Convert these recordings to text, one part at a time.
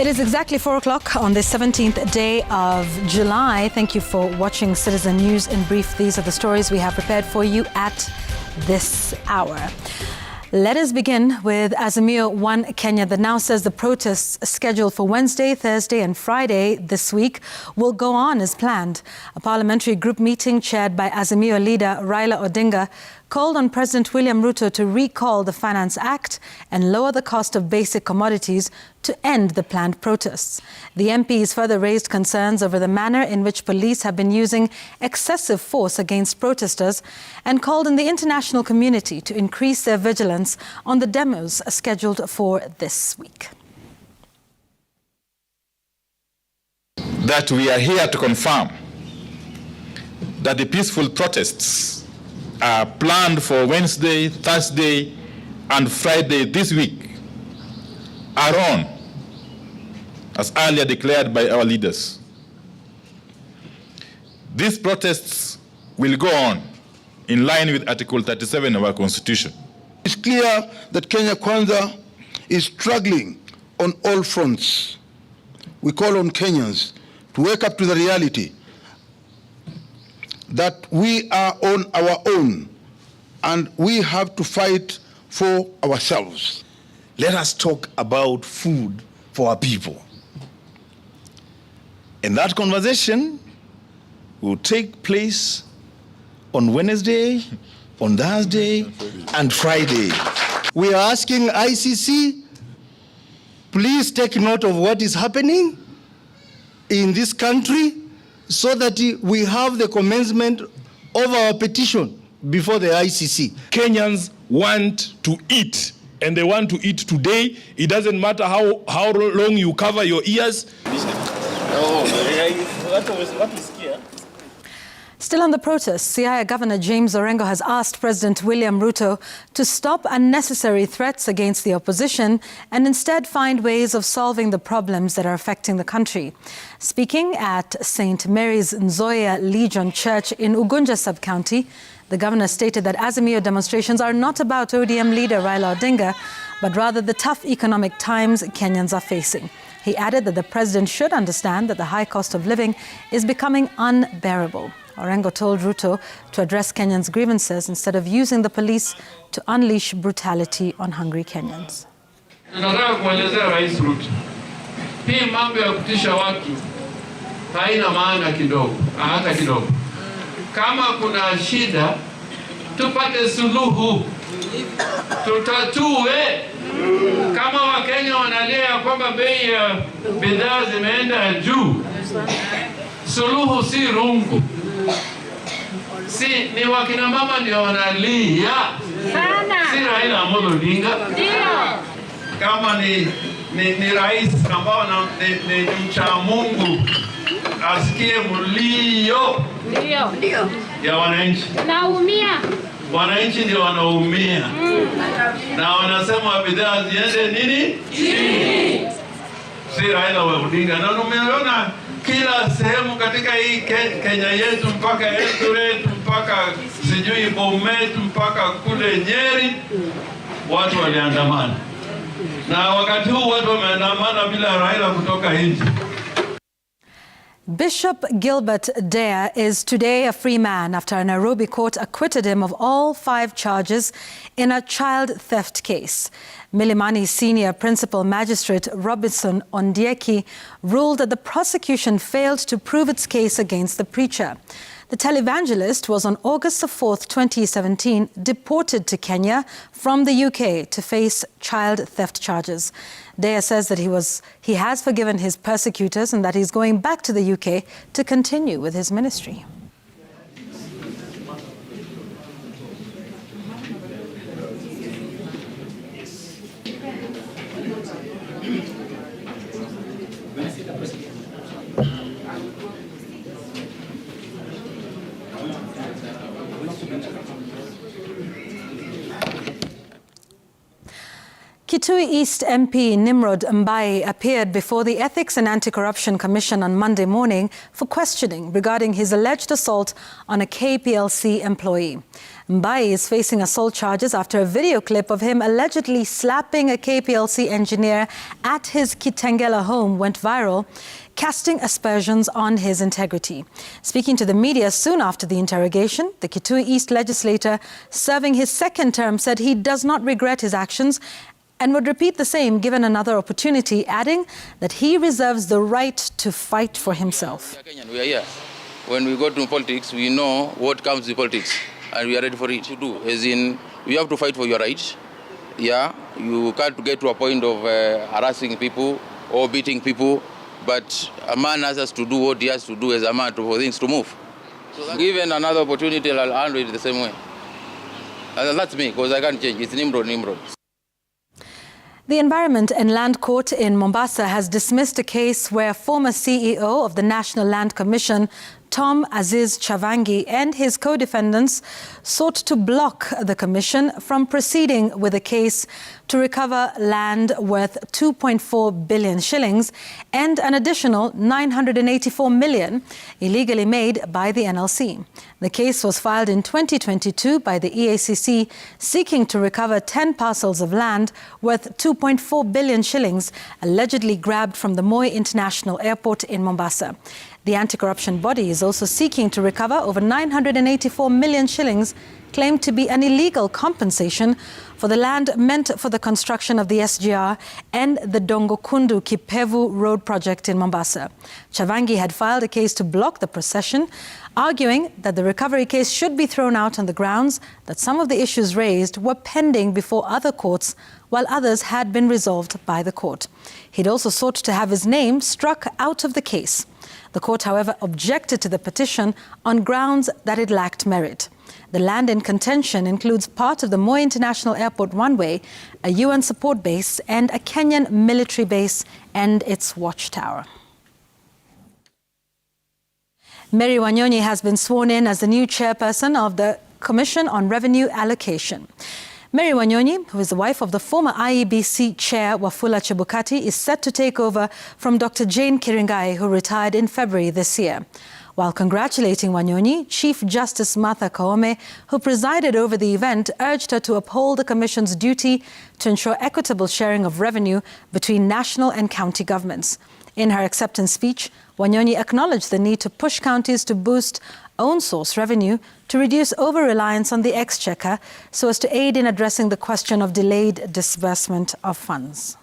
It is exactly 4 o'clock on the 17th day of July. Thank you for watching Citizen News in brief. These are the stories we have prepared for you at this hour. Let us begin with Azimio One Kenya that now says the protests scheduled for Wednesday, Thursday and Friday this week will go on as planned. A parliamentary group meeting chaired by Azimio leader Raila Odinga called on President William Ruto to recall the Finance Act and lower the cost of basic commodities to end the planned protests. The MPs further raised concerns over the manner in which police have been using excessive force against protesters and called on the international community to increase their vigilance on the demos scheduled for this week. That we are here to confirm that the peaceful protests are planned for Wednesday, Thursday, and Friday this week are on, as earlier declared by our leaders. These protests will go on in line with Article 37 of our Constitution. It's clear that Kenya Kwanza is struggling on all fronts. We call on Kenyans to wake up to the reality that we are on our own and we have to fight for ourselves. Let us talk about food for our people. And that conversation will take place on Wednesday, on Thursday, and Friday. We are asking ICC, please take note of what is happening in this country so that we have the commencement of our petition before the ICC. Kenyans want to eat, and they want to eat today. It doesn't matter how long you cover your ears. Still on the protests, Siaya Governor Orengo has asked President William Ruto to stop unnecessary threats against the opposition and instead find ways of solving the problems that are affecting the country. Speaking at St. Mary's Nzoia Legion Church in Ugunja Sub-County, the governor stated that Azimio demonstrations are not about ODM leader Raila Odinga, but rather the tough economic times Kenyans are facing. He added that the president should understand that the high cost of living is becoming unbearable. Orengo told Ruto to address Kenyans' grievances instead of using the police to unleash brutality on hungry Kenyans. Tunataka kuelezea Rais Ruto, hii mambo ya kutisha watu haina maana kidogo, hata kidogo. Kama kuna shida, tupate suluhu, tutatue. Kama Wakenya wanalia kwamba bei ya bidhaa zimeenda juu, suluhu si rungu. Ni wakina mama ndio wanalia sana. Si Raila Amolo Odinga. Kama ni rais ambao ni mcha Mungu, asikie mlio ya wananchi. Naumia. Wananchi ndio wanaumia. Na wanasema bidhaa ziende nini? Si Raila Odinga. Na tumeona kila sehemu katika hii Kenya yetu, mpaka Eldoret, mpaka sijui Bomet, mpaka kule Nyeri, watu waliandamana. Na wakati huu watu wameandamana bila Raila kutoka nje. Bishop Gilbert Deya is today a free man after a Nairobi court acquitted him of all 5 charges in a child theft case. Milimani Senior Principal Magistrate Robinson Ondieki ruled that the prosecution failed to prove its case against the preacher. The televangelist was on August 4th, 2017, deported to Kenya from the UK to face child theft charges. Deya says that he has forgiven his persecutors and that he's going back to the UK to continue with his ministry. Kitui East MP Nimrod Mbai appeared before the Ethics and Anti-Corruption Commission on Monday morning for questioning regarding his alleged assault on a KPLC employee. Mbai is facing assault charges after a video clip of him allegedly slapping a KPLC engineer at his Kitengela home went viral, casting aspersions on his integrity. Speaking to the media soon after the interrogation, the Kitui East legislator serving his second term said he does not regret his actions and would repeat the same given another opportunity, adding that he reserves the right to fight for himself. We are here. When we go to politics, we know what comes with politics, and we are ready for it to do. As in, we have to fight for your rights. Yeah, you can't get to a point of harassing people or beating people, but a man has to do what he has to do as a man for things to move. So given another opportunity, I'll handle it the same way. And that's me, because I can't change. It's Nimrod. The Environment and Land Court in Mombasa has dismissed a case where former CEO of the National Land Commission, Tom Aziz Chavangi, and his co-defendants sought to block the commission from proceeding with a case to recover land worth 2.4 billion shillings and an additional 984 million illegally made by the NLC. The case was filed in 2022 by the EACC, seeking to recover 10 parcels of land worth 2.4 billion shillings allegedly grabbed from the Moi International Airport in Mombasa. The anti-corruption body is also seeking to recover over 984 million shillings claimed to be an illegal compensation for the land meant for the construction of the SGR and the Dongokundu Kipevu road project in Mombasa. Chavangi had filed a case to block the procession, arguing that the recovery case should be thrown out on the grounds that some of the issues raised were pending before other courts, while others had been resolved by the court. He'd also sought to have his name struck out of the case. The court, however, objected to the petition on grounds that it lacked merit. The land in contention includes part of the Moi International Airport runway, a UN support base, and a Kenyan military base and its watchtower. Mary Wanyonyi has been sworn in as the new chairperson of the Commission on Revenue Allocation. Mary Wanyonyi, who is the wife of the former IEBC chair Wafula Chebukati, is set to take over from Dr. Jane Kiringai, who retired in February this year. While congratulating Wanyonyi, Chief Justice Martha Koome, who presided over the event, urged her to uphold the Commission's duty to ensure equitable sharing of revenue between national and county governments. In her acceptance speech, Wanyonyi acknowledged the need to push counties to boost own source revenue to reduce over-reliance on the exchequer so as to aid in addressing the question of delayed disbursement of funds.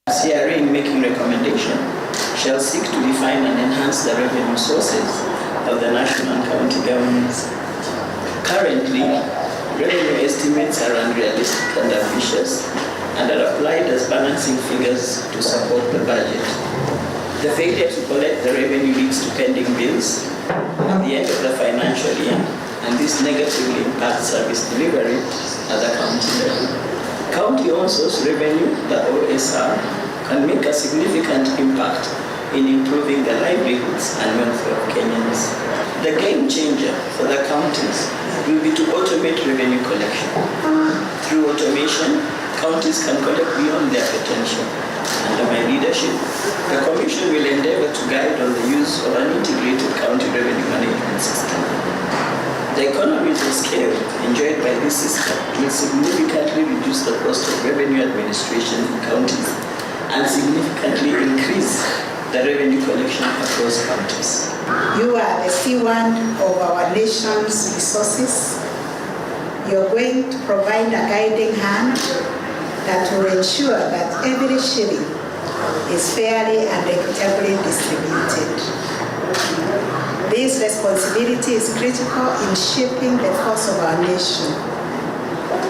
CRA, in making recommendation, shall seek to define and enhance the revenue sources of the national and county governments. Currently, revenue estimates are unrealistic and ambitious and are applied as balancing figures to support the budget. The failure to collect the revenue leads to pending bills at the end of the financial year, and this negatively impacts service delivery at the county level. County-owned source revenue, the OSR, can make a significant impact in improving the livelihoods and welfare of Kenyans. The game changer for the counties will be to automate revenue collection. Through automation, counties can collect beyond their potential. Under my leadership, the Commission will endeavor to guide on the use of an integrated county revenue management system. The economies of scale enjoyed by this system will significantly reduce the cost of revenue administration in counties and significantly increase the revenue collection across counties. You are the steward of our nation's resources. You're going to provide a guiding hand that will ensure that every shilling is fairly and equitably distributed. This responsibility is critical in shaping the course of our nation,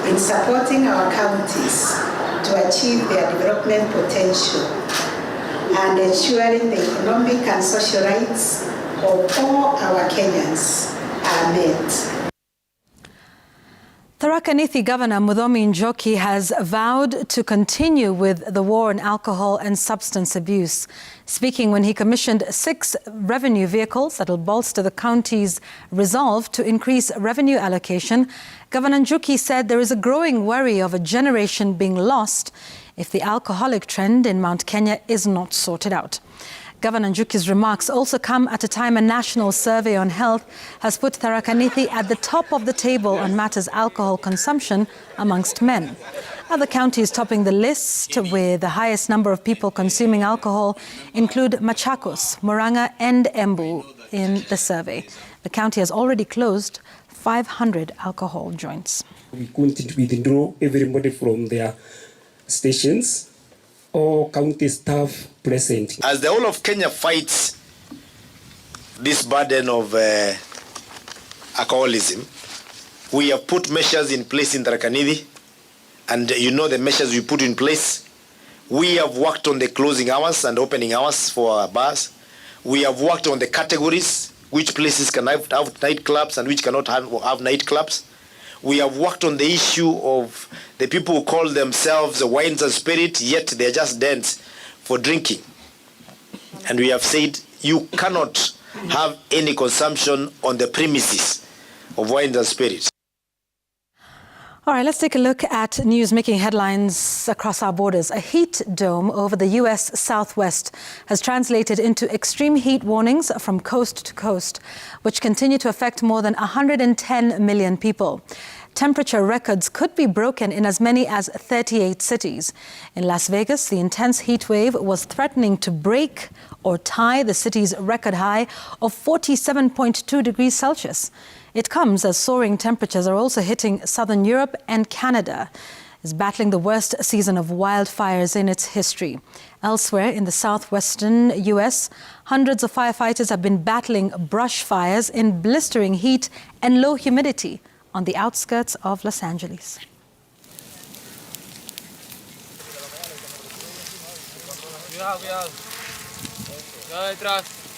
in supporting our counties to achieve their development potential, and ensuring the economic and social rights of all our Kenyans are met. Tharaka Nithi Governor Muthomi Njoki has vowed to continue with the war on alcohol and substance abuse. Speaking when he commissioned 6 revenue vehicles that will bolster the county's resolve to increase revenue allocation, Governor Njoki said there is a growing worry of a generation being lost if the alcoholic trend in Mount Kenya is not sorted out. Governor Njoki's remarks also come at a time a national survey on health has put Tharaka Nithi at the top of the table on matters alcohol consumption amongst men. Other counties topping the list with the highest number of people consuming alcohol include Machakos, Murang'a and Embu in the survey. The county has already closed 500 alcohol joints. We couldn't withdraw everybody from their stations. All county staff present. As the whole of Kenya fights this burden of alcoholism, we have put measures in place in Tharaka Nithi, and you know the measures we put in place. We have worked on the closing hours and opening hours for our bars. We have worked on the categories, which places can have nightclubs and which cannot have nightclubs. We have worked on the issue of the people who call themselves wines and spirit, yet they're just dens for drinking. And we have said you cannot have any consumption on the premises of wines and spirits. All right, let's take a look at news making headlines across our borders. A heat dome over the U.S. Southwest has translated into extreme heat warnings from coast to coast, which continue to affect more than 110 million people. Temperature records could be broken in as many as 38 cities. In Las Vegas, the intense heat wave was threatening to break or tie the city's record high of 47.2 degrees Celsius. It comes as soaring temperatures are also hitting southern Europe, and Canada is battling the worst season of wildfires in its history. Elsewhere in the southwestern U.S., hundreds of firefighters have been battling brush fires in blistering heat and low humidity on the outskirts of Los Angeles. Cuidado. Detrás.